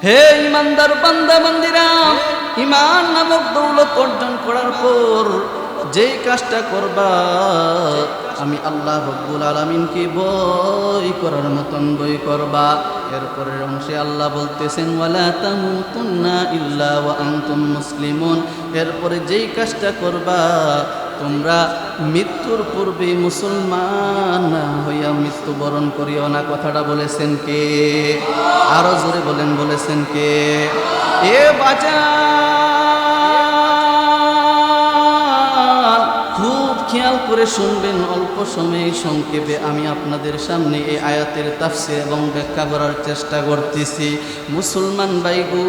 হে ইমানদার বান্দা বান্দিরা, ইমান নামক দৌলত অর্জন করার পর যেই কাজটা করবা, আমি আল্লাহ রব্বুল আলামিনকে ভয় করার মতন ভয় করবা। এরপরের অংশে আল্লাহ বলতেছেন ওয়ালা তামুতুন্না ইল্লা ওয়া আনতুম মুসলিমুন। এরপরে যেই কাজটা করবা, তোমরা মৃত্যুর পূর্বে মুসলমান হইয়া মৃত্যুবরণ করিও না। কথাটা বলেছেন কে? আরো জোরে বলেন, বলেছেন কে? এ বাজার, খুব খেয়াল করে শুনবেন। অল্প সময়ে সংক্ষেপে আমি আপনাদের সামনে এই আয়াতের তাফসীর এবং ব্যাখ্যা করার চেষ্টা করতেছি। মুসলমান ভাইগো,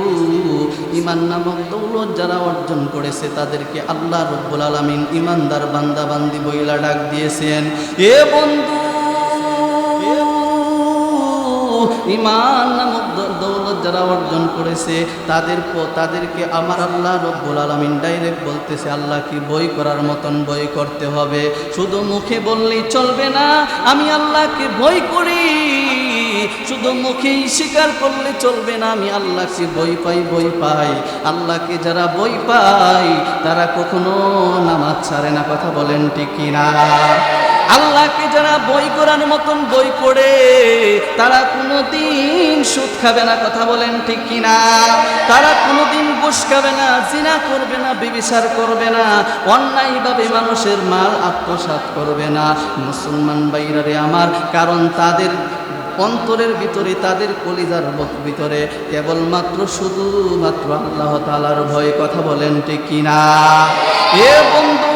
ঈমান নামক দৌলত যারা অর্জন করেছে তাদেরকে আল্লাহ রব্বুল আলামিন ঈমানদার বান্দা বান্দি বইলা ডাক দিয়েছেন। এ বন্ধু, ঈমান নামক দৌলত যারা অর্জন করেছে তাদেরকে আমার আল্লাহ রব্বুল আলামিন ডাইরেক্ট বলতেছে আল্লাহকে ভয় করার মতন ভয় করতে হবে। শুধু মুখে বললেই চলবে না আমি আল্লাহকে ভয় করি, শুধু মুখেই স্বীকার করলে চলবে না আমি আল্লাহকে ভয় পাই, ভয় পাই। আল্লাহকে যারা ভয় পায় তারা কখনো নামাজ ছাড়ে না। কথা বলেন ঠিক কিনা? আল্লাহকে যারা ভয় করার মতন ভয় করে তারা কোনোদিন সুদ খাবে না। কথা বলেন ঠিক কিনা? তারা কোনোদিন ঘুষ খাবে না, জিনা করবে না, ব্যভিচার করবে না, অন্যায়ভাবে মানুষের মাল আত্মসাৎ করবে না। মুসলমান ভাইরা আমার, কারণ তাদের অন্তরের ভিতরে, তাদের কলিজার ভিতরে কেবলমাত্র শুধুমাত্র আল্লাহ তাআলার ভয়। কথা বলেন ঠিক কিনা? এ বন্ধু,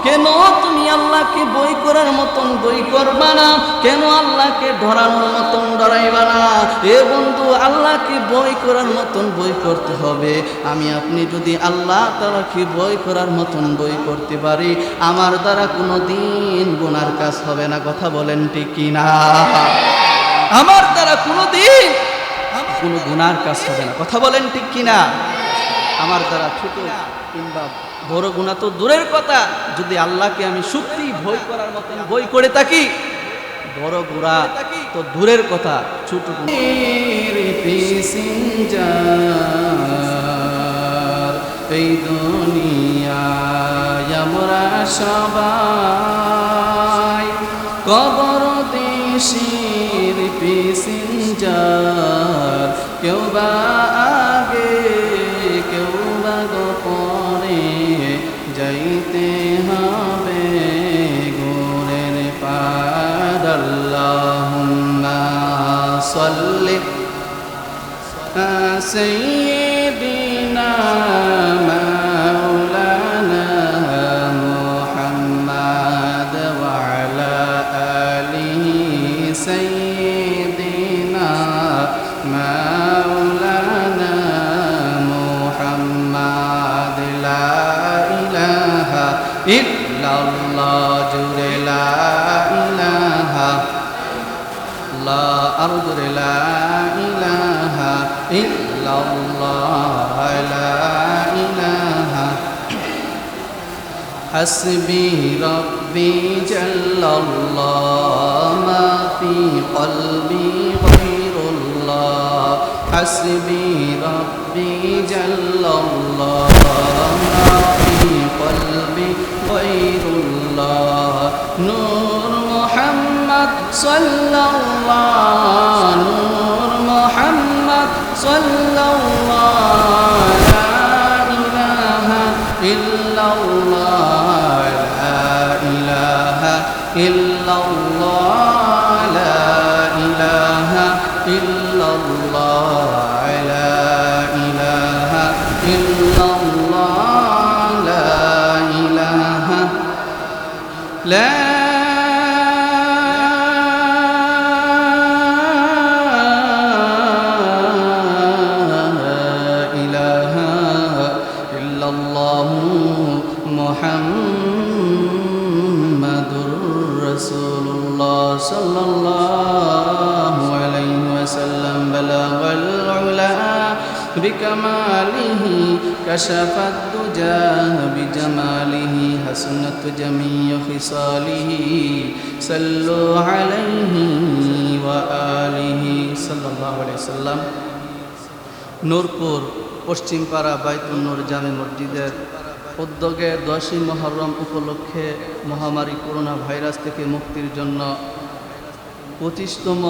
কেন তুমি আল্লাহকে ভয় করার মতন ভয় করবা না? কেন আল্লাহকে ডরানোর মতন ডরাইবা না? এ বন্ধু, আল্লাহকে ভয় করার মতন ভয় করতে হবে। আমি আপনি যদি আল্লাহ তাআলাকে ভয় করার মতন ভয় করতে পারি, আমার দ্বারা কোনো দিন গুনার কাজ হবে না। কথা বলেন ঠিক কিনা? আমার দ্বারা কোনো দিন কোনো গুনার কাজ হবে না। কথা বলেন ঠিক কিনা? আমার দ্বারা ছোট কিংবা বড় গুনাহ তো দূরের কথা, যদি আল্লাহকে আমি সত্যি ভয় করার মতন ভয় করে থাকি, বড় গুনাহ তো দূরের কথা, ছোট এই দুনিয়ায় আমরা সবাই কবর দেশের প্যাসেঞ্জার, কেউ বা আগে কেউ বা পরে যাইতে হবে গোরের পার। আল্লাহুম্মা সাল্লি সাইয়্যিদিনা মাওলানা মুহাম্মাদ ওয়া আলা আলিহি সাইয়্যিদিনা মাওলানা মুহাম্মাদ। লা ইলাহা ইল্লাল্লাহ, জুরে লা ইলাহা লা আরজুরে লা ইলাহা ইল্লাল্লাহ, লা ইলাহা হাসবি রব্বি জাল্লাল্লাহ মা ফি কলবি গায়রুল্লাহ, হাসবি রব্বি জাল্লাল্লাহ মা ফি কলবি গায়রুল্লাহ। নূর মুহাম্মদ সাল্লাল্লাহ, নূর মুহাম্মদ সাল্লাল্লাহ, লা ইলাহা ইল্লাল্লাহ, লা ইলাহা ইল্লাল্লাহ, লা ইলাহা ইল্লাল্লাহ, লা ইলাহা ইল্লাল্লাহ, লা ইলাহা লা মুহাম্মাদুর রাসূলুল্লাহ সাল্লাল্লাহু আলাইহি ওয়াসাল্লাম। বালাগাল উলা بكماله كشف الدجى بجماله حسنت جميع خصاله صلوا عليه وآله صلى الله عليه وسلم নূরপুর পশ্চিমপাড়া বাইতুল নূর জামে মসজিদের উদ্যোগে 10ই মুহররম উপলক্ষে মহামারী করোনা ভাইরাস থেকে মুক্তির জন্য 25তম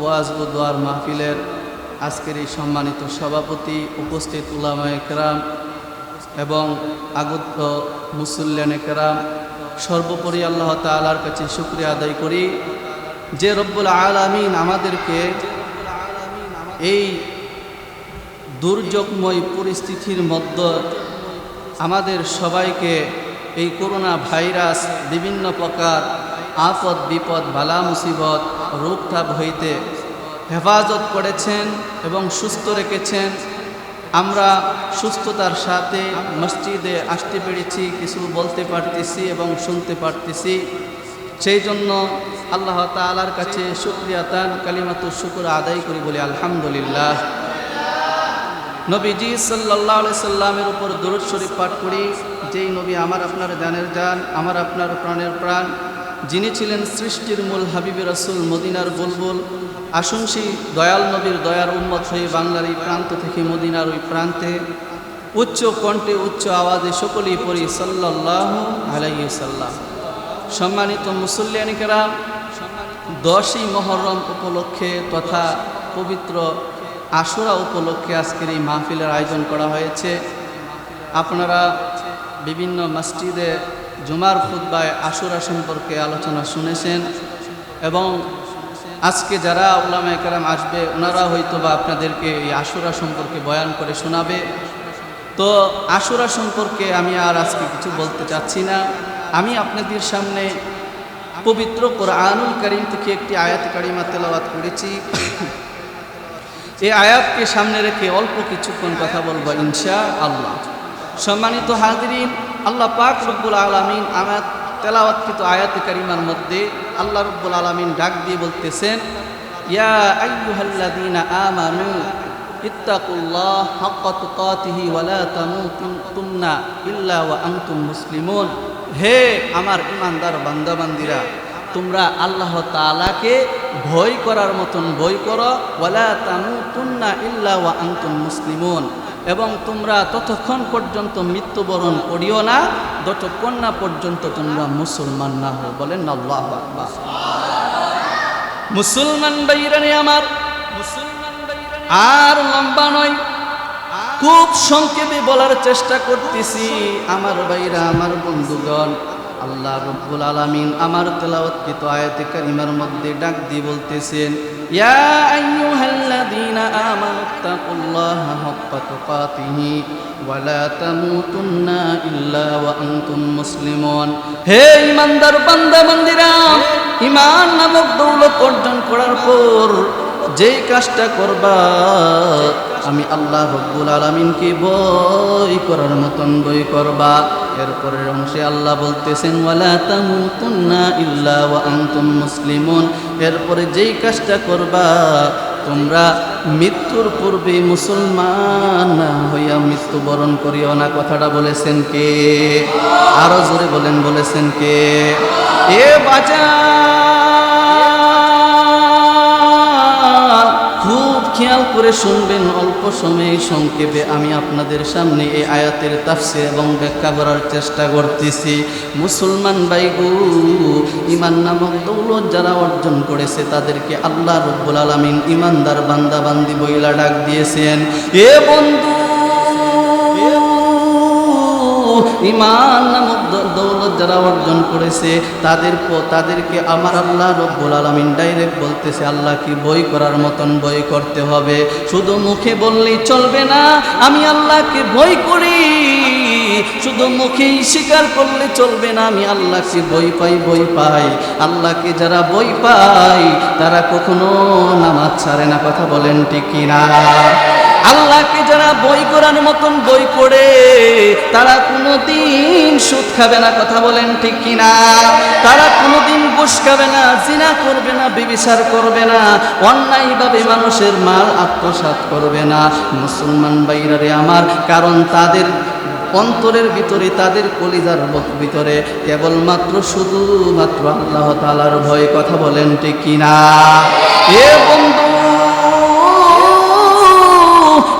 ওয়াজ ও দোয়ার মাহফিলের আজকের এই সম্মানিত সভাপতি, উপস্থিত উলামায়ে কেরাম এবং আগত মুসল্লিয়ানে কেরাম, সর্বোপরি আল্লাহ তাআলার কাছে শুকরিয়া আদায় করি যে রব্বুল আলামিন আমাদেরকে এই দুর্যোগময় পরিস্থিতির মধ্যে আমাদের সবাইকে এই করোনা ভাইরাস বিভিন্ন প্রকার আপদ বিপদ বালা মুসিবত রোগতাপ হইতে হেফাজত করেছেন এবং সুস্থ রেখেছেন। আমরা সুস্থতার সাথে মসজিদে আসতে পেরেছি, কিছু বলতে পারতেছি এবং শুনতে পারতেছি। সেই জন্য আল্লাহ তাআলার কাছে শুকরিয়াতান কালিমাতুশ শুকর আদায় করি, বলি আলহামদুলিল্লাহ। নবীজি সাল্লাল্লাহু আলাইহি সাল্লামের উপর দরুদ শরীফ পাঠ করি, যেই নবী আমার আপনার জানের জান, আমার আপনার প্রাণের প্রাণ, যিনি ছিলেন সৃষ্টির মূল হাবিবে রাসূল, মদিনার বুলবুল। আসুন সেই দয়াল নবীর দয়ার উম্মত হয়ে বাংলার এই প্রান্ত থেকে মদিনার ওই প্রান্তে উচ্চ কণ্ঠে উচ্চ আওয়াজে সকলেই পড়ি সাল্লাল্লাহু আলাইহি সাল্লাম। সম্মানিত মুসল্লিয়ানে কেরাম, 10ই মুহররম উপলক্ষে তথা পবিত্র আশুরা উপলক্ষে আজকের এই মাহফিলের আয়োজন করা হয়েছে। আপনারা বিভিন্ন মসজিদে জুমার খুতবায় আশুরা সম্পর্কে আলোচনা শুনেছেন এবং আজকে যারা উলামায়ে কেরাম আসবে ওনারা হয়তোবা আপনাদেরকে এই আশুরা সম্পর্কে বয়ান করে শোনাবে। তো আশুরা সম্পর্কে আমি আর আজকে কিছু বলতে চাচ্ছি না। আমি আপনাদের সামনে পবিত্র কোরআনুল কারীম থেকে একটি আয়াত কারিমা তেলাওয়াত করেছি। এই আয়াতকে সামনে রেখে অল্প কিছুক্ষণ কথা বলবো ইনশাআল্লাহ। সম্মানিত হাজিরিন, আল্লাহ পাক রব্বুল আলামিন আমার তেলাওয়াতকৃত আয়াতে কারিমার মধ্যে আল্লাহ রব্বুল আলামিন ডাক দিয়ে বলতেছেন, ইয়া আইয়ুহাল্লাযীনা আমানু ইত্তাকুল্লাহ হাক্কা তুকাতিহি ওয়া লা তামুতুন্না ইল্লা ওয়া আনতুম মুসলিমুন। হে আমার ঈমানদার বান্দাবান্দিরা, তোমরা আল্লাহ তাআলাকে ভয় করার মতন ভয় করো, ওয়ালা তামুতুন্না ইল্লা ওয়া আনতুম মুসলিমুন, এবং তোমরা ততক্ষণ পর্যন্ত মৃত্যুবরণ করিও না যতক্ষণ না পর্যন্ত তোমরা মুসলমান না হও। বলেন আল্লাহু আকবার। মুসলমান ভাইরানি আমার, আর লম্বা নয়, খুব সংক্ষেপে বলার চেষ্টা করতেছি। আমার ভাইরা, আমার বন্ধুগণ, আল্লাহ রব্বুল আলামিন আমার তেলাওয়াতকৃত আয়াতে কারিমার মধ্যে ডাক দিয়ে বলতেছেন, ইয়া আইয়ুহাল্লাযীনা আমানুত্তাকুল্লাহা হাক্কা তুকাতিহি ওয়া লা তামুতুন্না ইল্লা ওয়া আনতুম মুসলিমুন। হে ঈমানদার বান্দা বান্দিরা, ঈমান নামক দৌলত অর্জন করার পর যেই কাজটা করবা আমি আল্লাহ রব্বুল আলামিনকে ভয় করার মতন ভয় করবা। এরপরের অংশে আল্লাহ বলতেছেন, ওয়ালা তামুতুন্না ইল্লা ওয়া আনতুম মুসলিমুন। এরপরে যেই কাজটা করবা তোমরা মৃত্যুর পূর্বে মুসলমান হইয়া মৃত্যুবরণ করিও না। কথাটা বলেছেন কে? আরো জোরে বলেন, বলেছেন কে? এ বাজা, খুব খেয়াল করে শুনবেন, অল্প সময়ে সংক্ষেপে আমি আপনাদের সামনে এই আয়াতের তাফসীর এবং ব্যাখ্যা করার চেষ্টা করতেছি। মুসলমান ভাইগো, ঈমান নামক দৌলত যারা অর্জন করেছে তাদেরকে আল্লাহ রব্বুল আলামিন ঈমানদার বান্দা বান্দি বইলা ডাক দিয়েছেন। এ বন্ধু, ঈমান নামক দৌলত যারা অর্জন করেছে তাদেরকে আমার আল্লাহ রব্বুল আলামিন ডাইরেক্ট বলতেছে, আল্লাহকে ভয় করার মতন ভয় করতে হবে। শুধু মুখে বললেই চলবে না আমি আল্লাহকে ভয় করি, শুধু মুখেই স্বীকার করলে চলবে না আমি আল্লাহকে ভয় পাই, ভয় পাই। আল্লাহকে যারা ভয় পায় তারা কখনো নামাজ ছাড়ে না। কথা বলেন ঠিক কিনা? আল্লাহকে যারা বই করার মতন বই করে তারা কোনোদিন সুদ খাবে না, কথা বলেন ঠিক কিনা? তারা কোনোদিন ঘুষ খাবে না, জিনা করবে না, ব্যভিচার করবে না, অন্যায়ভাবে মানুষের মাল আত্মসাৎ করবে না। মুসলমান ভাইরা রে আমার, কারণ তাদের অন্তরের ভিতরে, তাদের কলিজার ভিতরে কেবলমাত্র শুধুমাত্র আল্লাহ তাআলার ভয়, কথা বলেন ঠিক কিনা? এ বন্ধু,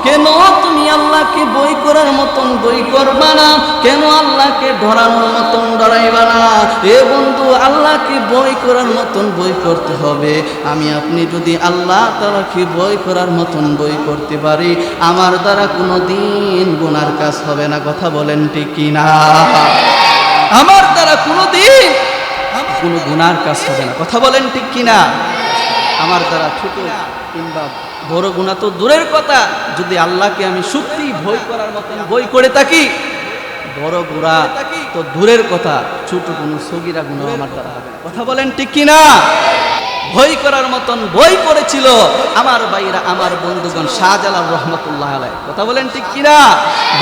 কেন তুমি আল্লাহকে বই করার মতন বই করবা না? কেন আল্লাহকে ধরানোর মতন ধরাইবা না? এ বন্ধু, আল্লাহকে বই করার মতন বই করতে হবে। আমি আপনি যদি আল্লাহ তাআলাকে বই করার মতন বই করতে পারি, আমার দ্বারা কোনো দিন গুনার কাজ হবে না, কথা বলেন ঠিক কিনা? আমার দ্বারা কোনো দিন কোনো গুনার কাজ হবে না, কথা বলেন ঠিক কিনা? আমার দ্বারা ছোট কিংবা বড় গুনাহ তো দূরের কথা, যদি আল্লাহকে আমি সত্যি ভয় করার মতন বই করে থাকি, বড় গুনাহ তো দূরের কথা, ছোট কোনো সগীরা গুনাহ আমার দ্বারা হবে না, কথা বলেন ঠিক কিনা? ভয় করার মতন বই করেছিল আমার ভাইরা, আমার বন্ধুগণ শাহজালাল রহমতুল্লাহ আলাইহি, কথা বলেন ঠিক কিনা?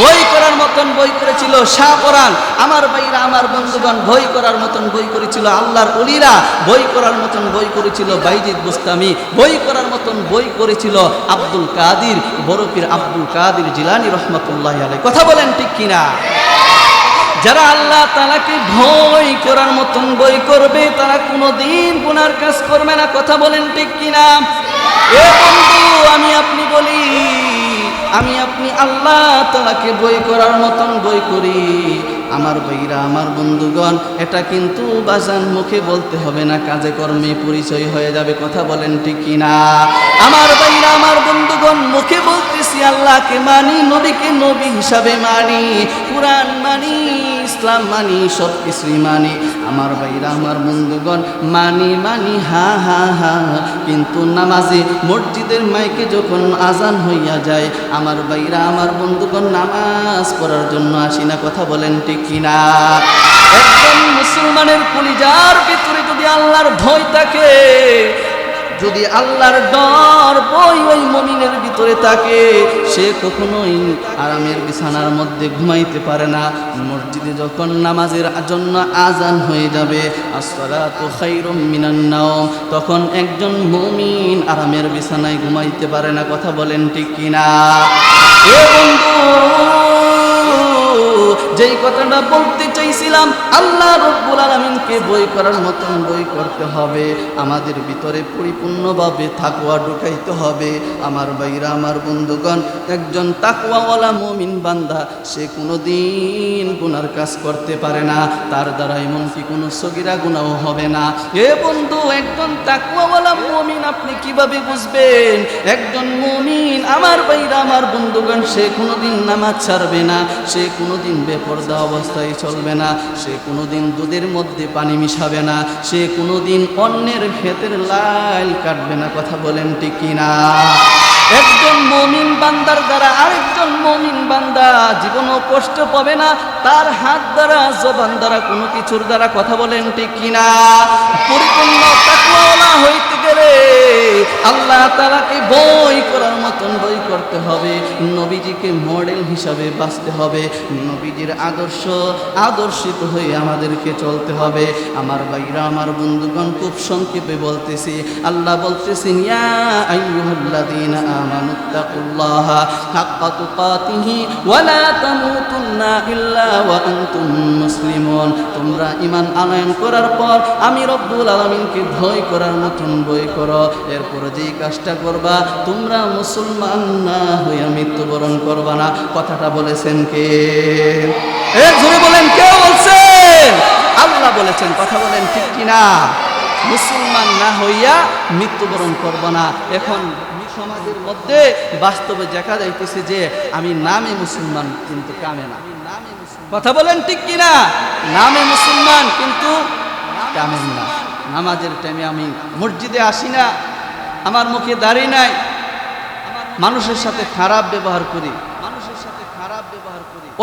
বই করার মতন বই করেছিল শাহ পরাণ, আমার ভাইরা, আমার বন্ধুগণ বই করার মতন বই করেছিল আল্লাহর ওলিরা, বই করার মতন বই করেছিল বাইজিদ বুস্তামি, বই করার মতন বই করেছিল আব্দুল কাদির, বড় পীর আব্দুল কাদির জিলানী রহমতুল্লাহ আলাইহি, কথা বলেন ঠিক কিনা? যারা আল্লাহ তাআলাকে ভয় করার মতন বই করবে তারা কোনোদিন গুনার কাজ করবে না, কথা বলেন ঠিক কিনা? এ বন্ধু, আমি আপনি বলি, আমি আপনি আল্লাহ তাআলাকে বই করার মতন বই করি, আমার ভাইরা, আমার বন্ধুগণ, এটা কিন্তু বাজান মুখে বলতে হবে না, কাজে কর্মে পরিচয় হয়ে যাবে, কথা বলেন ঠিক কিনা? আমার ভাইরা, আমার বন্ধুগণ, মুখে বলতেছি আল্লাহকে মানি, নবীকে নবী হিসাবে মানি, কুরআন মানি, ইসলাম মানি, সব কিছুই মানি। আমার ভাইরা, আমার বন্ধুগণ, মানি মানি হা হা হা, কিন্তু নামাজে মসজিদের মাইকে যখন আজান হইয়া যায়, আমার ভাইরা, আমার বন্ধুগণ, নামাজ পড়ার জন্য আসি না, কথা বলেন ঠিক কিনা? একজন মুসলমানের কলিজার ভিতরে যদি আল্লাহর ভয় থাকে, যদি আল্লাহর ডর বই ওই মুমিনের ভিতরে থাকে, সে কখনোই আরামের বিছানার মধ্যে ঘুমাইতে পারে না। মসজিদে যখন নামাজের জন্য আজান হয়ে যাবে, আসসালাতু খায়রুম মিনান নাওম, তখন একজন মুমিন আরামের বিছানায় ঘুমাইতে পারে না, কথা বলেন ঠিক কিনা? এ বন্ধু, যেই কথাটা বলতে চাইছিলাম, আল্লাহ রব্বুল আলামিনকে বই করার মতন বই করতে হবে, আমাদের ভিতরে পরিপূর্ণভাবে তাকওয়া ঢুকাইতে হবে। আমার ভাইরা, আমার বন্ধুগণ, একজন তাকওয়াওয়ালা মুমিন বান্দা সে কোনোদিন গুনার কাজ করতে পারে না, তার দ্বারা এমনকি কোনো সগীরা গুনাহ হবে না। এ বন্ধু, একজন তাকওয়াওয়ালা মুমিন আপনি কিভাবে বুঝবেন? একজন মুমিন, আমার ভাইরা, আমার বন্ধুগণ, সে কোনোদিন নামাজ ছাড়বে না, সে কোনোদিন বেপরদা অবস্থায় চলবে না, সে কোনোদিন দুধের মধ্যে পানি মিশাবে না, সে কোনোদিন অন্যের ক্ষেতের লাল কাটবে না, কথা বলেন ঠিক কিনা? একজন মুমিন বান্দার দ্বারা আরেকজন মুমিন বান্দা জীবনও কষ্ট পাবে না, তার হাত দ্বারা, জবান দ্বারা, কোনো কিছুর দ্বারা, কথা বলেন ঠিক কিনা? পরিপূর্ণ তাকওয়াওয়ালা হইতে গেলে আল্লাহ তাআলাকে বই করার মতন বই করতে হবে, নবীজিকে মডেল হিসাবে বাঁচতে হবে, নবীজির আদর্শিত হয়ে আমাদেরকে চলতে হবে। আমার ভাইরা, আমার বন্ধুগণ, খুব সংক্ষেপে বলতেছি, আল্লাহ বলতেছেন, ইয়া আইয়ুহাল্লাযীনা আমানুত্তাকুল্লাহা হাক্কা তুকাতিহি ওয়া লা তামুতুন্না ইল্লা ওয়া আনতুম মুসলিমুন, তোমরা ঈমান আনয়ন করার পর আমি রব্বুল আলামিনকে ভয় করার মতন ভয় করো, এরপরে যেই কাজটা করবা, তোমরা মুসলমান না হইয়া মৃত্যুবরণ করবা না। কথাটা বলেছেন কে? জোরে বলেন, কে বলছেন? আল্লাহ বলেছেন, কথা বলেন ঠিক কিনা? মুসলমান না হইয়া মৃত্যুবরণ করবা না। এখন সমাজের মধ্যে বাস্তবে দেখা যাইতেছে যে আমি নামে মুসলমান কিন্তু কামে না, কথা বলেন ঠিক কিনা? নামে মুসলমান কিন্তু কামে না। নামাজের টাইমে আমি মসজিদে আসি না, আমার মুখে দাড়ি নাই, মানুষের সাথে খারাপ ব্যবহার করি,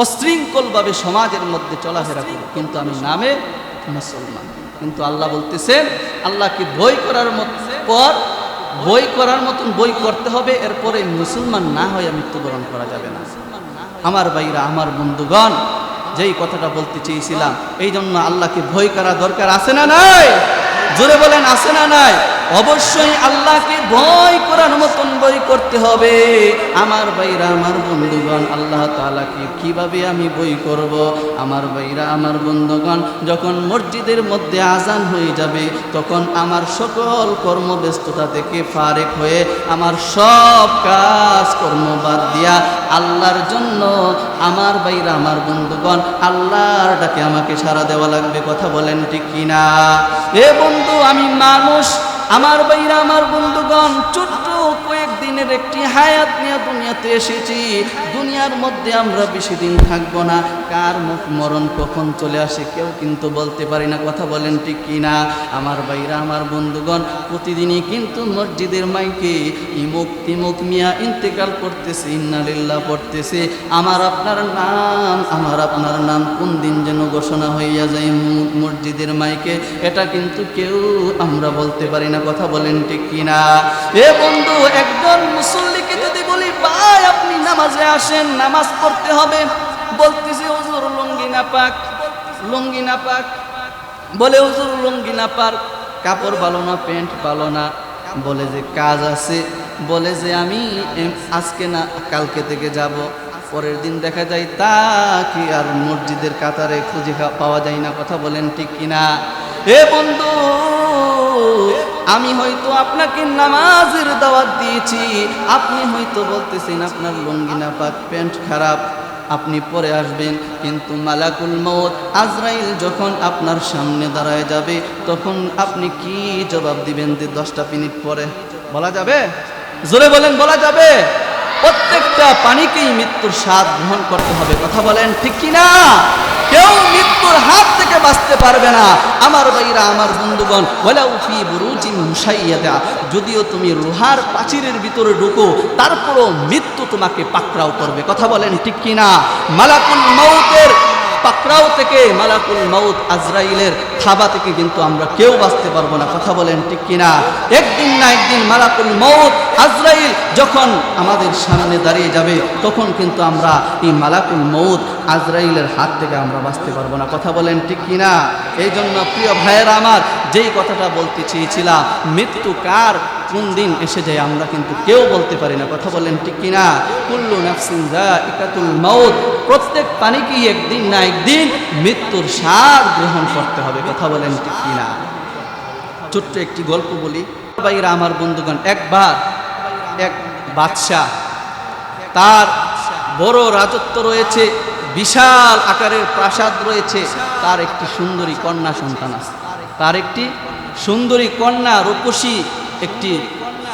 অশৃঙ্খলভাবে সমাজের মধ্যে চলাফেরা করি, কিন্তু আমি নামে মুসলমান। কিন্তু আল্লাহ বলতেছেন, আল্লাহকে ভয় করার পর বই করার মতন বই করতে হবে, এরপরে মুসলমান না হয়ে মৃত্যুবরণ করা যাবে না। আমার ভাইরা, আমার বন্ধুগণ, যেই কথাটা বলতে চেয়েছিলাম, এই জন্য আল্লাহকে ভয় করা দরকার আছে না নাই? জোরে বলেন, আছে না নাই? অবশ্যই আল্লাহকে ভয় করার মতন ভয় করতে হবে। আমার ভাইরা, আমার বন্ধুগণ, আল্লাহ তাআলাকে কিভাবে আমি ভয় করব? আমার ভাইরা, আমার বন্ধুগণ, যখন মসজিদের মধ্যে আজান হয়ে যাবে, তখন আমার সকল কর্মব্যস্ততা থেকে ফারেক হয়ে আমার সব কাজ কর্ম বাদ দিয়া আল্লাহর জন্য, আমার ভাইরা, আমার বন্ধুগণ, আল্লাহর ডাকে আমাকে সাড়া দেওয়া লাগবে। কথা বলেন ঠিক কিনা? এ বন্ধু, আমি মানুষ, আমার ভাইরা, আমার বন্ধুগণ, ছোট্ট কয়েকদিনের একটি হায়াত নিয়ে দুনিয়াতে এসেছি। দুনিয়ার মধ্যে আমরা বেশি দিন থাকবো না। কার মুখ মরণ কখন চলে আসে কেউ কিন্তু বলতে পারি না। কথা বলেন ঠিক কিনা? আমার ভাইরা, আমার বন্ধুগণ, প্রতিদিনই কিন্তু মসজিদের মাইকে ইমুক তিমুক মিয়া ইন্তেকাল করতেছে, ইন্না লিল্লাহ পড়তেছে। আমার আপনার নাম কোন দিন যেন ঘোষণা হইয়া যায় মসজিদের মাইকে, এটা কিন্তু কেউ আমরা বলতে পারি না। কথা বলেন ঠিক কিনা? এ বন্ধু, একজন মুসল্লিকে যদি বলি, ভাই আপনি নামাজে আসেন, নামাজ পড়তে হবে, বলতেছে হুজুর লুঙ্গি না পাক, লুঙ্গি না পাক, বলে হুজুর লুঙ্গি না পাক, কাপড় ভালো না, প্যান্ট ভালো না, বলে যে কাজ আছে, বলে যে আমি আজকে না কালকে থেকে যাব। পরের দিন দেখা যায় তা কি আর মসজিদের কাতারে খুঁজে পাওয়া যায় না। কথা বলেন ঠিক কিনা? এ বন্ধু, আমি হয়তো আপনাকে নামাজের দাওয়াত দিয়েছি, আপনি হয়তো বলতেছেন আপনার লুঙ্গি না পাক, প্যান্ট খারাপ, আপনি পরে আসবেন, কিন্তু মালাকুল মউত আজরাইল যখন আপনার সামনে দাঁড়ায় যাবে, তখন আপনি কি জবাব দিবেন? যে 10টা মিনিট পরে বলা যাবে? জোরে বলেন, বলা যাবে? প্রত্যেকটা পানিকেই মৃত্যুর স্বাদ গ্রহণ করতে হবে। কথা বলেন ঠিক কিনা? কেউ মৃত্যুর হাত থেকে বাঁচতে পারবে না। আমার ভাইরা, আমার বন্ধুগণ, ওয়ালাউ ফি বুরুজিন মুশাইয়াদা, যদিও তুমি লোহার প্রাচীরের ভিতরে ঢুকো, তারপরও মৃত্যু তোমাকে পাকড়াও করবে। কথা বলেন ঠিক কিনা? মালাকুল মউতের পাকড়াও থেকে, মালাকুল মউত আজরাইলের থাবা থেকে কিন্তু আমরা কেউ বাঁচতে পারবো না। কথা বলেন ঠিক কিনা? একদিন না একদিন মালাকুল মউত আজরাইল যখন আমাদের সামনে দাঁড়িয়ে যাবে, তখন কিন্তু আমরা এই মালাকুল মউত আজরাইলের হাত থেকে আমরা বাঁচতে পারবো না। কথা বলেন ঠিক কিনা? এই জন্য প্রিয় ভাইয়েরা আমার, যেই কথাটা বলতে চেয়েছিলাম, মৃত্যু কার কোন দিন এসে যায় আমরা কিন্তু কেউ বলতে পারি না। কথা বলেন ঠিক কিনা? কুল্লু নাফসিন যায়িকাতুল মাউত, প্রত্যেক প্রাণীকেই একদিন না একদিন মৃত্যুর স্বাদ গ্রহণ করতে হবে। কথা বলেন ঠিক কিনা? ছোট্ট একটি গল্প বলি ভাইরা, আমার বন্ধুগণ। একবার এক বাদশাহ, তার বড় রাজত্ব রয়েছে, বিশাল আকারের প্রাসাদ রয়েছে, তার একটি সুন্দরী কন্যা সন্তান আছে। তার একটি সুন্দরী কন্যা, রূপসী একটি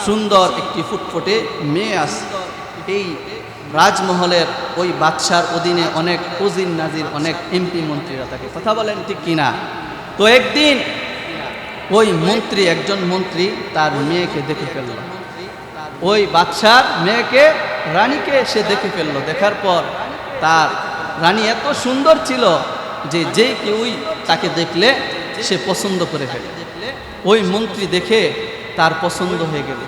সুন্দর একটি ফুটফুটে মেয়ে আছে। এই রাজমহলের ওই বাদশার অধীনে অনেক উজির নাজির, অনেক এমপি মন্ত্রীরা থাকে। কথা বলেন ঠিক কিনা? তো একদিন ওই মন্ত্রী, একজন মন্ত্রী তার মেয়েকে দেখে ফেলল। ওই বাদশার মেয়েকে, রানীকে সে দেখে ফেলল। দেখার পর তার রানী এত সুন্দর ছিল যে যে কেউই তাকে দেখলে সে পছন্দ করে ফেলে। ওই মন্ত্রী দেখে তার পছন্দ হয়ে গেল।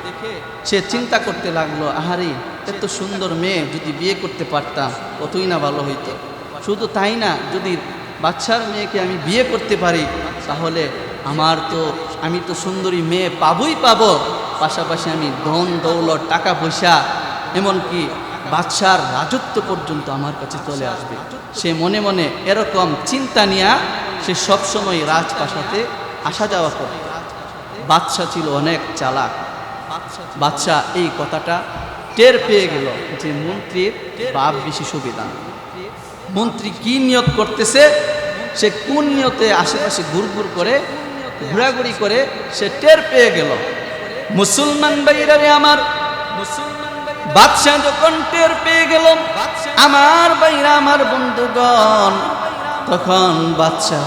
সে চিন্তা করতে লাগলো, আহারে এত সুন্দর মেয়ে, যদি বিয়ে করতে পারতাম কতই না ভালো হইতো। শুধু তাই না, যদি বাদশার মেয়েকে আমি বিয়ে করতে পারি, তাহলে আমি তো সুন্দরী মেয়ে পাবই পাবো, পাশাপাশি আমি ধন দৌলত, টাকা পয়সা, এমনকি বাদশার রাজত্ব পর্যন্ত আমার কাছে চলে আসবে। সে মনে মনে এরকম চিন্তা নিয়ে সে সবসময় রাজপ্রাসাদে আসা যাওয়া করে। বাদশা ছিল অনেক চালাক। বাদশা এই কথাটা টের পেয়ে গেল যে মন্ত্রীর বাপ বেশি সুবিধা। মন্ত্রী কি নিয়ত করতেছে, সে কোন নিয়তে আশেপাশে ঘুরঘুর করে, ঘোরাঘুরি করে, সে টের পেয়ে গেল। মুসলমান ভাইরা আমার, বাদশা যখন টের পেয়ে গেল, আমার ভাইরা, আমার বন্ধুগণ, তখন বাদশা,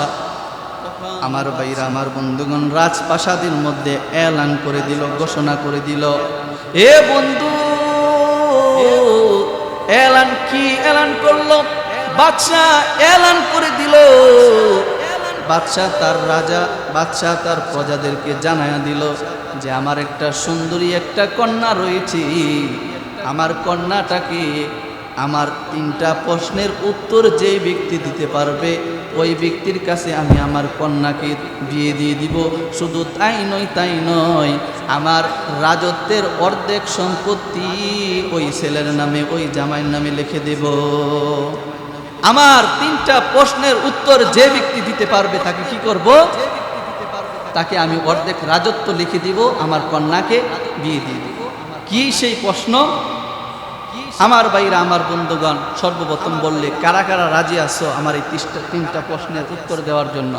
আমার ভাইরা, আমার বন্ধুগণ, রাজপ্রাসাদের মধ্যে এলান করে দিল, ঘোষণা করে দিল। এ বন্ধু, এলান কি এলান করলো? বাদশা এলান করে দিল। বাদশা তার প্রজাদেরকে জানায়া দিল, যে আমার একটা সুন্দরী একটা কন্যা রয়েছে, আমার কন্যাটাকে আমার 3টা প্রশ্নের উত্তর যেই ব্যক্তি দিতে পারবে ওই ব্যক্তির কাছে আমি আমার কন্যাকে বিয়ে দিয়ে দিব। শুধু তাই নয়, আমার রাজত্বের অর্ধেক সম্পত্তি ওই ছেলের নামে, ওই জামাইয়ের নামে লিখে দেব। আমার 3টা প্রশ্নের উত্তর যে ব্যক্তি দিতে পারবে তাকে কি করব? তাকে আমি অর্ধেক রাজত্ব লিখে দিব, আমার কন্যাকে বিয়ে দিয়ে দিব। কি সেই প্রশ্ন? আমার ভাইরা, আমার বন্ধুগণ, সর্বপ্রথম বললে কারা কারা রাজি আছো আমার এই 3টা প্রশ্নের উত্তর দেওয়ার জন্য?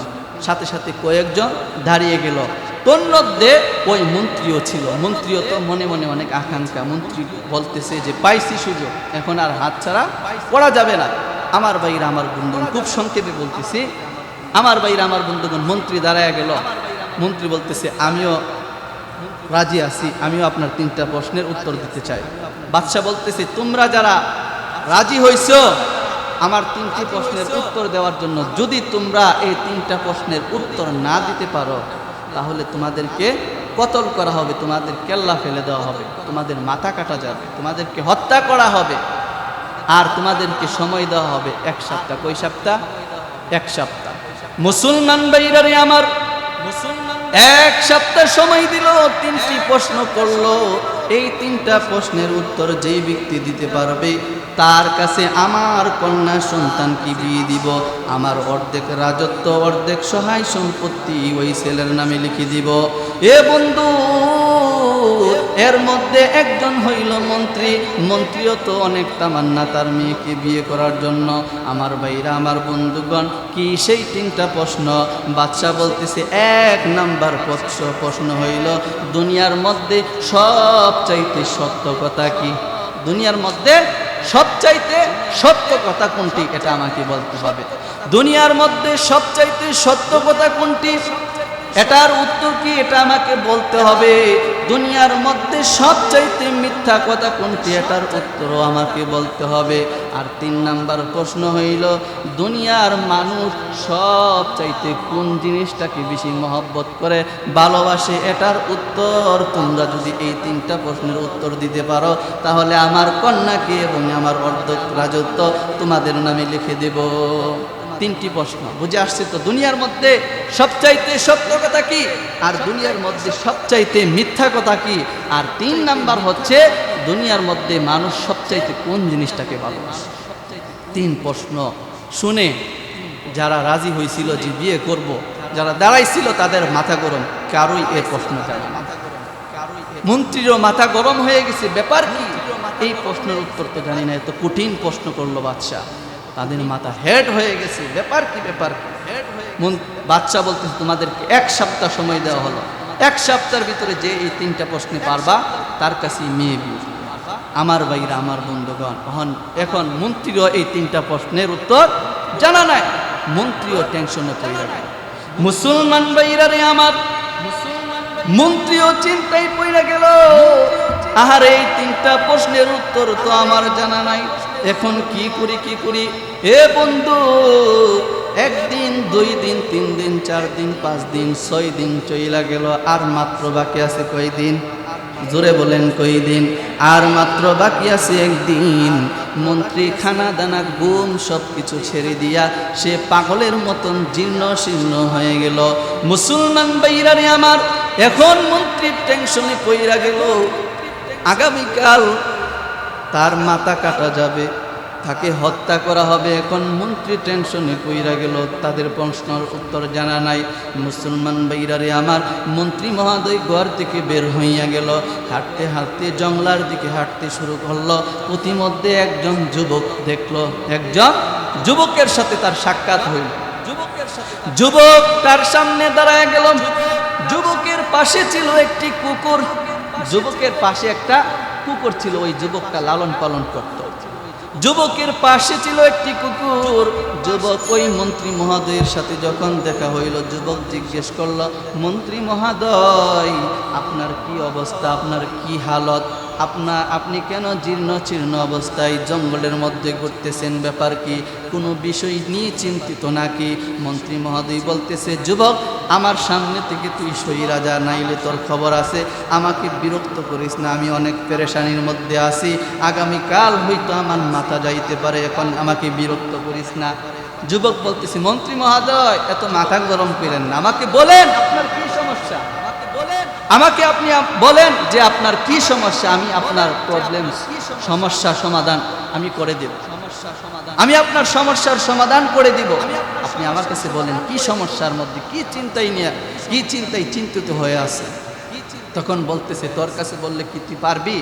সাথে সাথে কয়েকজন দাঁড়িয়ে গেল। তোর মধ্যে ওই মন্ত্রীও ছিল। মন্ত্রীও তো মনে মনে অনেক আকাঙ্ক্ষা। মন্ত্রী বলতেছে যে পাইছি সুযোগ, এখন আর হাত ছাড়া পড়া যাবে না। আমার ভাইরা, আমার বন্ধুগণ, খুব সংক্ষেপে বলতেছি, আমার ভাইরা, আমার বন্ধুগণ, মন্ত্রী দাঁড়ায় গেল। মন্ত্রী বলতেছে আমিও রাজি আছি, আমিও আপনার 3টা প্রশ্নের উত্তর দিতে চাই। বাদশা বলতেছে তোমরা যারা রাজি হইছ আমার 3টি প্রশ্নের উত্তর দেওয়ার জন্য, যদি তোমরা এই 3টা প্রশ্নের উত্তর না দিতে পারো তাহলে তোমাদেরকে কতল করা হবে, তোমাদের কেল্লা ফেলে দেওয়া হবে, তোমাদের মাথা কাটা যাবে, তোমাদেরকে হত্যা করা হবে, আর তোমাদেরকে সময় দেওয়া হবে 1 সপ্তাহ। কই সপ্তাহ? 1 সপ্তাহ। মুসলমান ভাইরারে আমার 1 সপ্তাহ সময় দিল, 3টি প্রশ্ন করলো। এই 3টা প্রশ্নের উত্তর যেই ব্যক্তি দিতে পারবে তার কাছে আমার কন্যা সন্তানকে বিয়ে দিব, আমার অর্ধেক রাজত্ব, অর্ধেক সহায় সম্পত্তি ওই ছেলের নামে লিখে দিব। এ বন্ধু, এর মধ্যে একজন হইল মন্ত্রী। মন্ত্রীও তো অনেক তামান্না তার মেয়েকে বিয়ে করার জন্য। আমার ভাইরা, আমার বন্ধুগণ, কি সেই 3টা প্রশ্ন? বাদশা বলতেছে 1 নাম্বার প্রশ্ন হইল দুনিয়ার মধ্যে সবচাইতে সত্য কথা কি? দুনিয়ার মধ্যে সবচাইতে সত্য কথা কোনটি? এটা আমাকে বলতে হবে। দুনিয়ার মধ্যে সবচাইতে সত্য কথা কোনটি? এটার উত্তর কি? এটা আমাকে বলতে হবে। দুনিয়ার মধ্যে সবচাইতে মিথ্যা কথা কোনটি? এটার উত্তরও আমাকে বলতে হবে। আর 3 নাম্বার প্রশ্ন হইল দুনিয়ার মানুষ সবচাইতে কোন জিনিসটাকে বেশি মহব্বত করে, ভালোবাসে? এটার উত্তর তোমরা যদি এই 3টা প্রশ্নের উত্তর দিতে পারো তাহলে আমার কন্যাকে এবং আমার অর্ধেক রাজত্ব তোমাদের নামে লিখে দেব। 3টি প্রশ্ন বুঝে আসছে তো? দুনিয়ার মধ্যে সবচাইতে সত্য কথা কি, আর দুনিয়ার মধ্যে সবচাইতে মিথ্যা কথা কি, আর 3 নাম্বার হচ্ছে দুনিয়ার মধ্যে মানুষ সবচাইতে কোন জিনিসটাকে ভালোবাসে। 3 প্রশ্ন শুনে যারা রাজি হয়েছিল যে বিয়ে করব, যারা দাঁড়াইছিল তাদের মাথা গরম, কারোই এই প্রশ্ন জানে না। মন্ত্রীরও মাথা গরম হয়ে গেছে, ব্যাপার কি? এই প্রশ্নের উত্তর তো জানি না, এত কঠিন প্রশ্ন করলো বাদশা। তাদের মাথা হেড হয়ে গেছে, ব্যাপার কি? বাদশা বলতেছে তোমাদেরকে 1 সপ্তাহ সময় দেওয়া হলো। 1 সপ্তাহের ভিতরে যে এই 3টা প্রশ্নে পারবা তার কাছেই মেয়ে বিয়ে। আমার ভাইরা, আমার বন্ধুগণ, এখন মন্ত্রীও এই 3টা প্রশ্নের উত্তর জানা নাই। মন্ত্রীও টেনশনে পড়ে গেল। মুসলমান ভাইরা রে আমার, মন্ত্রীও চিন্তায় পড়ে গেল। আর এই 3টা প্রশ্নের উত্তর তো আমার জানা নাই, এখন কি করি? এ বন্ধু, 1 দিন 2 দিন 3 দিন 4 দিন 5 দিন 6 দিন চইলা গেল। আর মাত্র বাকি আছে কয় দিন? জোরে বলেন কয় দিন? আর মাত্র বাকি আছে 1 দিন। মন্ত্রী খানা দানা ঘুম সব কিছু ছেড়ে দিয়া সে পাগলের মতন জীর্ণ শীর্ণ হয়ে গেল। মুসলমান ভাইরারে আমার, এখন মন্ত্রীর টেনশনে পইরা গেল। আগামীকাল তার মাথা কাটা যাবে, তাকে হত্যা করা হবে। এখন মন্ত্রী টেনশনে পইরা গেল, তাদের প্রশ্নের উত্তর জানা নাই। মুসলমান ভাইরারে আমার, মন্ত্রী মহোদয় ঘর থেকে বের হইয়া গেল। হাঁটতে হাঁটতে জঙ্গলার দিকে হাঁটতে শুরু করলো। প্রতিমধ্যে একজন যুবক দেখলো, একজন যুবকের সাথে তার সাক্ষাৎ হইল। যুবক তার সামনে দাঁড়ায় গেল। যুবকের পাশে ছিল একটি কুকুর। যুবকের পাশে একটা কুকুর ছিল, ওই যুবকটা লালন পালন করত। যুবকের পাশে ছিল একটি কুকুর। যুবক ওই মন্ত্রী মহোদয়ের সাথে যখন দেখা হইল, যুবক জিজ্ঞেস করল, মন্ত্রী মহোদয় আপনার কি অবস্থা, আপনার কি হালত? আপনি কেন জীর্ণ চীর্ণ অবস্থায় জঙ্গলের মধ্যে ঘুরতেছেন, ব্যাপার কি? কোনো বিষয় নিয়ে চিন্তিত নাকি? মন্ত্রী মহোদয় বলতেছে, যুবক, আমার সামনে থেকে তুই সইরা যা, নাইলে তোর খবর আছে। আমাকে বিরক্ত করিস না, আমি অনেক পেরেশানির মধ্যে আছি, আগামীকাল হয়তো আমার মাথা যাইতে পারে, এখন আমাকে বিরক্ত করিস না। যুবক বলতেছে, মন্ত্রী মহোদয়, এত মাথা গরম করেন না, আমাকে বলেন আপনার কি সমস্যা, আমাকে আপনি বলেন যে আপনার কি সমস্যা, আমি আপনার প্রবলেম সমস্যা সমাধান আমি করে দেব, আমি আপনার সমস্যার সমাধান করে দিব। আপনি আমার কাছে বলেন কি সমস্যার মধ্যে, কি চিন্তায় চিন্তিত হয়ে আছে। তখন বলতেছে, তোর কাছে বললে কি তুই পারবি?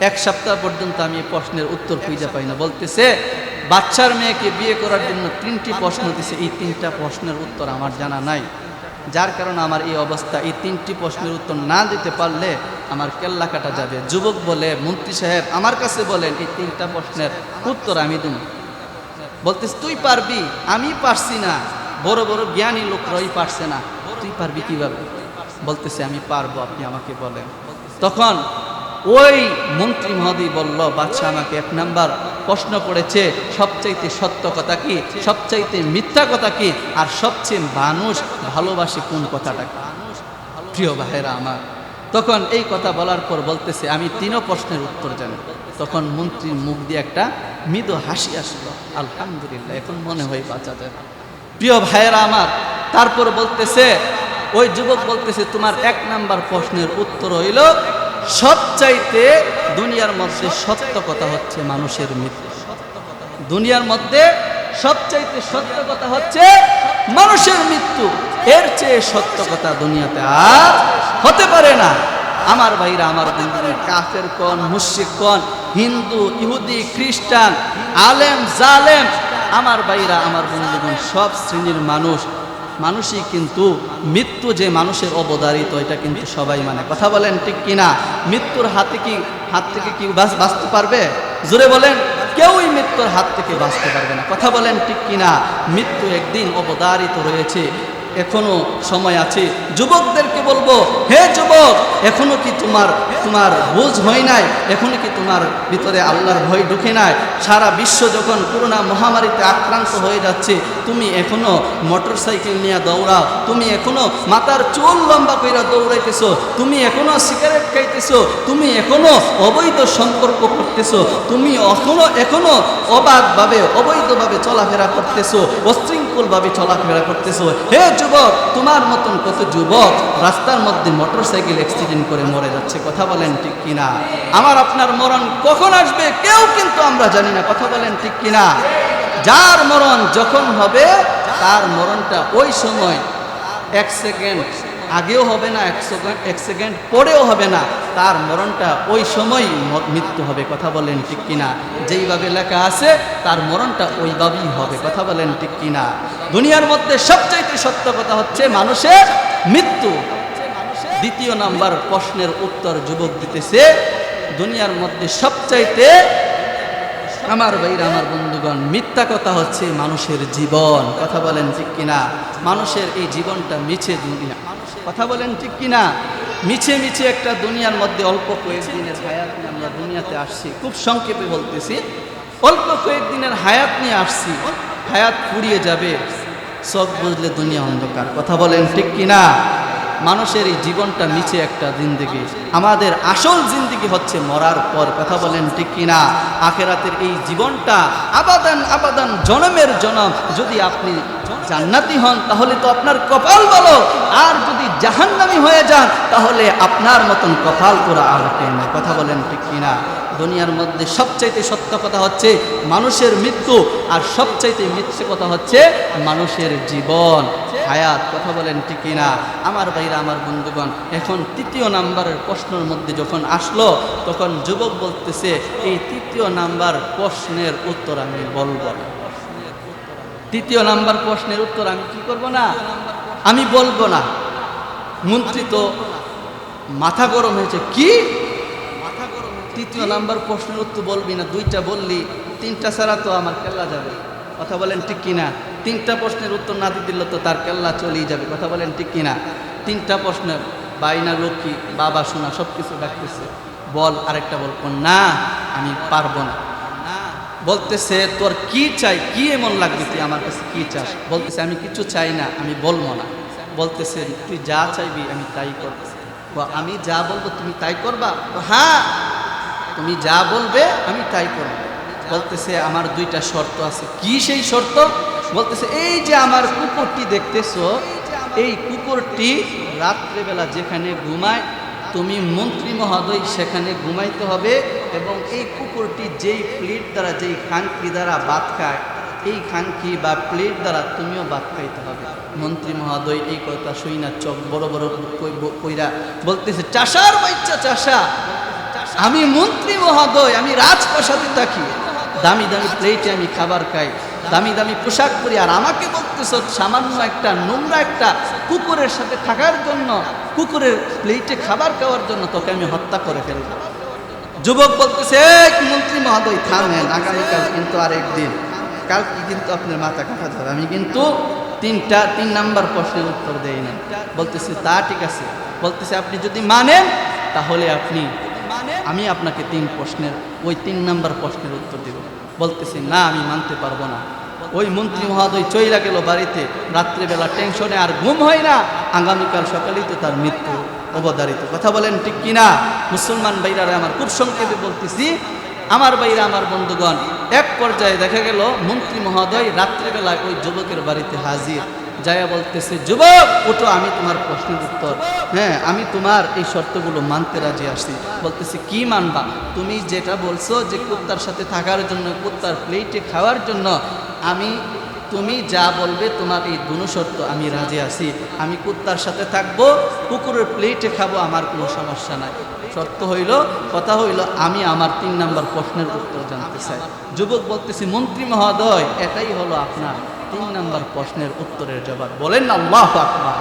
1 সপ্তাহ পর্যন্ত আমি এই প্রশ্নের উত্তর খুঁজে পাই না। বলতেছে, বাচ্চার মেয়েকে বিয়ে করার জন্য 3টি প্রশ্ন দিছে, এই 3টা প্রশ্নের উত্তর আমার জানা নাই, যার কারণে আমার এই অবস্থা। এই 3টি প্রশ্নের উত্তর না দিতে পারলে আমার কেল্লা কাটা যাবে। যুবক বলে, মন্ত্রী সাহেব, আমার কাছে বলেন এই 3টা প্রশ্নের উত্তর আমি দেব। বলতেছে, তুই পারবি? আমি পারছি না, বড় বড় জ্ঞানী লোকরাই পারছে না, তুই পারবি কিভাবে? বলতেছে, আমি পারবো, আপনি আমাকে বলেন। তখন ওই মন্ত্রী মহোদয় বলল, বাদশা আমাকে 1 নাম্বার প্রশ্ন করেছে, সবচাইতে সত্য কথা কি, সবচাইতে মিথ্যা কথা কি, আর সবচেয়ে মানুষ ভালোবাসে কোন কথাটা কি? প্রিয় ভাইরা আমার, তখন এই কথা বলার পর বলতেছে, আমি 3 প্রশ্নের উত্তর জানি। তখন মন্ত্রীর মুখ দিয়ে একটা মৃদু হাসি আসলো, আলহামদুলিল্লাহ, এখন মনে হয় বাঁচা যায়। প্রিয় ভাইরা আমার, তারপর বলতেছে, ওই যুবক বলতেছে, তোমার 1 নাম্বার প্রশ্নের উত্তর হইল, সবচাইতে দুনিয়ার মধ্যে সত্য কথা হচ্ছে মানুষের মৃত্যু। দুনিয়ার মধ্যে সবচাইতে সত্য কথা হচ্ছে মানুষের মৃত্যু, এর চেয়ে সত্য কথা দুনিয়াতে আর হতে পারে না। আমার ভাইরা, আমার বন্ধুরা, কাফের কোন, মুশরিক কোন, হিন্দু, ইহুদি, খ্রিস্টান, আলেম, জালেম, আমার ভাইরা, আমার বন্ধুগণ, সব শ্রেণীর মানুষই কিন্তু মৃত্যু যে মানুষের অবধারিত, এটা কিন্তু সবাই মানে। কথা বলেন ঠিক কিনা? মৃত্যুর হাত থেকে কি বাঁচতে পারবে? জোরে বলেন, কেউই মৃত্যুর হাত থেকে বাঁচতে পারবে না। কথা বলেন ঠিক কিনা? মৃত্যু একদিন অবধারিত রয়েছে, এখনো সময় আছে। যুবকদেরকে বলবো, হে যুবক, এখনো কি তোমার বুঝ হয় নাই? এখনো কি তোমার ভিতরে আল্লাহর ভয় ঢুকে নাই? সারা বিশ্ব যখন করোনা মহামারীতে আক্রান্ত হয়ে যাচ্ছে, তুমি এখনো মোটরসাইকেল নিয়ে দৌড়াও, তুমি এখনো মাথার চুল লম্বা কইরা দৌড়াইতেছো, তুমি এখনো সিগারেট খাইতেছো, তুমি এখনো অবৈধ সম্পর্ক করতেছো, তুমি এখনো অবৈধভাবে চলাফেরা করতেছো, অশৃঙ্খলভাবে চলাফেরা করতেছো। হে যুবক, তোমার মতন কত যুবক রাস্তার মধ্যে মোটরসাইকেল অ্যাক্সিডেন্ট করে মরে যাচ্ছে। কথা বলেন ঠিক কিনা? আমার আপনার মরণ কখন আসবে কেউ কিন্তু আমরা জানি না। কথা বলেন ঠিক কিনা? যার মরণ যখন হবে, তার মরণটা ওই সময় 1 সেকেন্ড আগেও হবে না, 1 সেকেন্ড পরেও হবে না, তার মরণটা ওই সময় মৃত্যু হবে। কথা বলেন ঠিক কিনা? যেইভাবে লেখা আছে তার মরণটা ওইভাবেই হবে। কথা বলেন ঠিক কিনা? দুনিয়ার মধ্যে সবচাইতে সত্য কথা হচ্ছে মানুষের মৃত্যু। 2 নাম্বার প্রশ্নের উত্তর যুবক দিতেছে, দুনিয়ার মধ্যে সবচাইতে, আমার ভাইরা, আমার বন্ধুগণ, মিথ্যা কথা হচ্ছে মানুষের জীবন। কথা বলেন ঠিক কিনা? মানুষের এই জীবনটা মিছে দুনিয়া। কথা বলেন ঠিক কিনা? মিছে একটা দুনিয়ার মধ্যে অল্প কয়েকদিনের হায়াত নিয়ে আমরা দুনিয়াতে আসছি। খুব সংক্ষেপে বলতেছি, অল্প কয়েকদিনের হায়াত নিয়ে আসছি, হায়াত ফুরিয়ে যাবে, সব বুঝলে দুনিয়া অন্ধকার। কথা বলেন ঠিক কিনা? মানুষের এই জীবনটা মিছে একটা জিন্দেগি, আমাদের আসল জিন্দেগি হচ্ছে মরার পর। কথা বলেন ঠিক কিনা? আখেরাতের এই জীবনটা আবাদান জনমের জনম। যদি আপনি জান্নাতি হন তাহলে তো আপনার কপাল ভালো, আর যদি জাহান্নামী হয়ে যান তাহলে আপনার মতন কপাল করা আর কেউ নেই। কথা বলেন ঠিক কিনা? দুনিয়ার মধ্যে সবচাইতে সত্য কথা হচ্ছে মানুষের মৃত্যু, আর সবচাইতে মিথ্যে কথা হচ্ছে মানুষের জীবন, হায়াত। কথা বলেন ঠিক কিনা? আমার ভাইরা, আমার বন্ধুগণ, এখন 3 নাম্বারের প্রশ্নের মধ্যে যখন আসলো, তখন যুবক বলতেছে, এই 3 নাম্বার প্রশ্নের উত্তর আমি বলবো না। 3 নাম্বার প্রশ্নের উত্তর আমি কি করব না? আমি বলবো না। মন্ত্রী তো মাথা গরম হয়েছে, কি 3 নাম্বার প্রশ্নের উত্তর বলবি না? 2টা বললি, 3টা ছাড়া তো আমার কেল্লা যাবে। কথা বলেন ঠিক কিনা? 3টা প্রশ্নের উত্তর না দিতে দিলে তো তার কেল্লা চলেই যাবে। কথা বলেন ঠিক কিনা? 3টা প্রশ্নের বাইনা লক্ষ্মী, বাবা সোনা সব কিছু ডাকতেছে, বল, আরেকটা বলবো না আমি পারবো না। বলতেছে তোর কি চাই, কি এমন লাগবে, তুই আমার কাছে কি চাস? বলতেছে আমি কিছু চাই না, আমি বলবো না। বলতেছে তুই যা চাইবি আমি তাই করবো। আমি যা বলবো তুমি তাই করবা? হ্যাঁ, তুমি যা বলবে আমি তাই করবো। বলতেছে আমার দুইটা শর্ত আছে। কি সেই শর্ত? বলতেছে এই যে আমার কুকুরটি দেখতেছো, এই কুকুরটি রাত্রেবেলা যেখানে ঘুমায় তুমি মন্ত্রী মহোদয় সেখানে ঘুমাইতে হবে, এবং এই কুকুরটি যেই প্লেট দ্বারা, যেই খানকি দ্বারা ভাত খায়, এই খানকি বা প্লেট দ্বারা তুমিও ভাত খাইতে হবে। মন্ত্রী মহোদয় এই কথা শুই না চোখ বড় বড় কইরা বলতেছে চাষার বাচ্চা চাষা, আমি মন্ত্রী মহোদয়, আমি রাজপ্রাসাদে থাকি, দামি দামি প্লেটে আমি খাবার খাই, দামি দামি পোশাক পরি, আর আমাকে বলতেছ সামান্য একটা নোংরা একটা কুকুরের সাথে থাকার জন্য, কুকুরের প্লেটে খাবার খাওয়ার জন্য তোকে আমি হত্যা করে ফেলব। যুবক বলতেছে মন্ত্রী মহোদয় থামেন, আগামীকাল কিন্তু আরেকদিন, কালকে কিন্তু আপনার মাথা কাটা যাবে, আমি কিন্তু তিন নাম্বার প্রশ্নের উত্তর দেই না। বলতেছে তা ঠিক আছে। বলতেছে আপনি যদি মানেন তাহলে আমি আপনাকে ওই 3 নাম্বার প্রশ্নের উত্তর দিব। বলতেছি না আমি মানতে পারবো না। ওই মন্ত্রী মহোদয় চইলা গেল বাড়িতে, রাত্রিবেলা টেনশনে আর ঘুম হয় না, আগামীকাল সকালেই তো তার মৃত্যু অবধারিত। কথা বলেন ঠিক কিনা? মুসলমান ভাইরারে আমার, খুব সংক্ষেপে বলতেছি আমার ভাইরা, আমার বন্ধুগণ, এক পর্যায়ে দেখা গেল মন্ত্রী মহোদয় রাত্রিবেলায় ওই যুবকের বাড়িতে হাজির, যাইয়া বলতেছে যুবক ওঠো, আমি তোমার প্রশ্নের উত্তর, হ্যাঁ আমি তোমার এই শর্তগুলো মানতে রাজি আসছি। বলতেছে কি মানবা? তুমি যেটা বলছো যে কুত্তার সাথে থাকার জন্য, কুত্তার প্লেটে খাওয়ার জন্য, তুমি যা বলবে তোমার এই দুনো শর্ত আমি রাজি আছি। আমি কুত্তার সাথে থাকবো, কুকুরের প্লেটে খাবো, আমার কোনো সমস্যা নাই। শর্ত হইল, কথা হইল আমি আমার 3 নাম্বার প্রশ্নের উত্তর জানতে চাই। যুবক বলতেছি মন্ত্রী মহোদয় এটাই হলো আপনার 3 নাম্বার প্রশ্নের উত্তরের জবাব। বলেন আল্লাহু আকবার।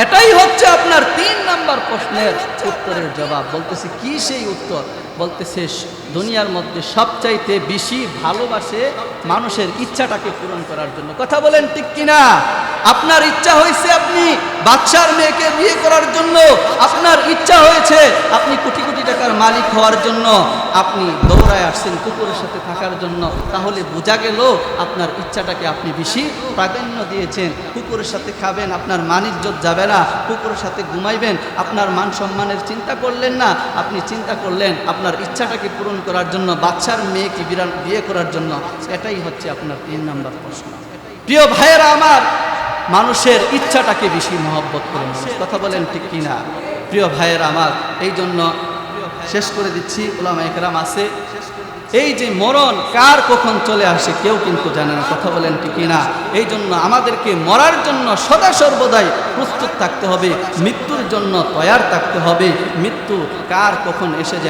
এটাই হচ্ছে আপনার 3 নাম্বার প্রশ্নের উত্তরের জবাব। বলতেছে কি সেই উত্তর? বলতেছে দুনিয়ার মধ্যে সবচাইতে বেশি ভালোবাসে মানুষের ইচ্ছাটাকে পূরণ করার জন্য। কথা বলেন ঠিক কিনা? আপনার ইচ্ছা হয়েছে আপনি বাদশার মেয়েকে বিয়ে করার জন্য, আপনার ইচ্ছা হয়েছে আপনি কোটি কোটি টাকার মালিক হওয়ার জন্য, আপনি দৌড়ায় আসছেন কুকুরের সাথে থাকার জন্য, তাহলে বোঝা গেল আপনার ইচ্ছাটাকে আপনি বেশি প্রাধান্য দিয়েছেন। কুকুরের সাথে খাবেন, আপনার মান ইজ্জত যাবে না, কুকুরের সাথে ঘুমাইবেন, আপনার মান সম্মানের চিন্তা করলেন না, আপনি চিন্তা করলেন আপনার ইচ্ছাটাকে পূরণ করার জন্য, বাদশার মেয়েকে বিয়ে করার জন্য। এটাই হচ্ছে আপনার 3 নাম্বার প্রশ্ন। প্রিয় ভাইয়েরা আমার, মানুষের ইচ্ছাটাকে বেশি মহব্বত করে মানুষ। কথা বলেন ঠিক কিনা? প্রিয় ভাইয়েরা আমার, এই জন্য শেষ করে দিচ্ছি, উলামায়ে কেরাম আছে, এই যে মরণ কার কখন চলে আসে কেউ কিন্তু জানে না। কথা বলেন ঠিক কিনা? এই জন্য আমাদেরকে মরার জন্য সদা সর্বদাই প্রস্তুত থাকতে হবে, মৃত্যুর জন্য তৈয়ার থাকতে হবে। মৃত্যু কার কখন এসে যায়